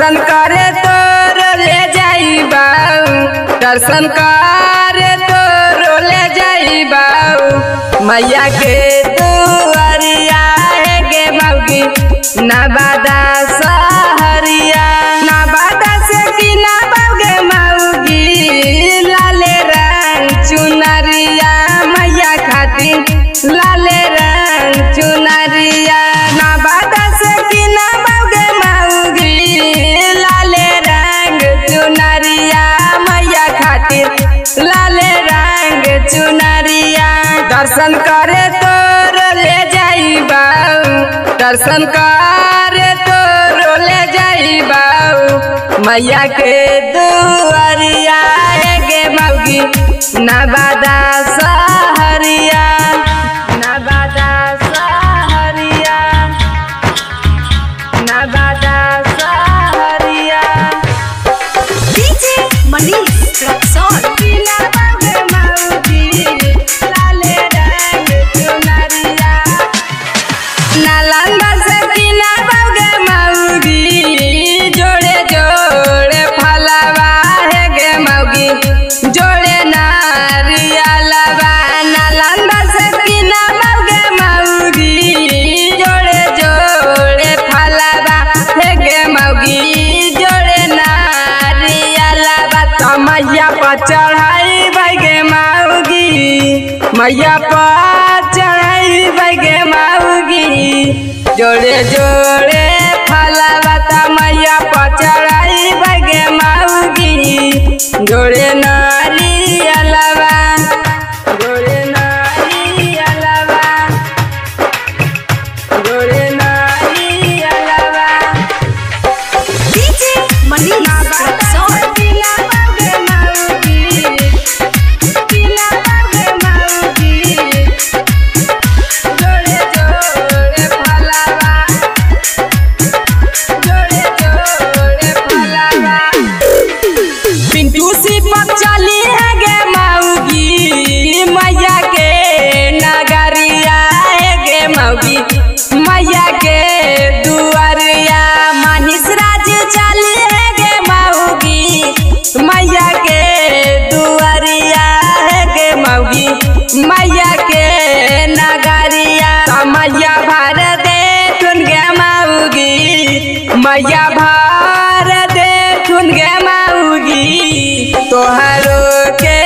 दर्शन करे तोर ले जाई बाऊ, दर्शन करे तोर ले जाई बाऊ। मैया के दुआरिया है गे मौगी नवादा सहरिया, नवादा से की नवागे मौगी लाले रंग चुनरिया, मैया खातिर लाले रंग चुनरिया। नवादा से की नवागे मौगी लाले रंग चुनरिया, मैया खातिर लाले रंग चुनरिया। दर्शन करे तोर ले जाई बाऊ, दर्शन करे तोर ले जाई बाऊ। मैया के दुआरिया है गे मौगी नवादा सहरिया, नवादा सहरिया, नवादा सहरिया। डीजे मनीष रक्सौल नालंदा से पीना बगे मौगी जोड़े जोड़े फलवा है गे मौगी जोड़े नारियलवा। नालंदा से पीना बगे मौगी जोड़े जोड़े फलवा है गे मौगी जोड़े नारियलवा। तो मैया पर चढ़ाई बगे मौगी, मैया पर चढ़ाई बगे मौगी जोड़े जोड़े फलवा। त मैया पर चढ़ाई बगे मौगी जोड़े नारियलवा, जोड़े नारियलवा, जोड़े नारियलवा। डीजे मनीष रक्सौल चली है गे मौगी मैया के नगरिया है गे मौगी मैया के दुआरिया। मनीष राज चली है गे मौगी मैया के दुआरिया है गे मौगी मैया के नगरिया। मैया भर दे थुन गे मौगी, मैया भर दे थुन गे मौगी तोहरो के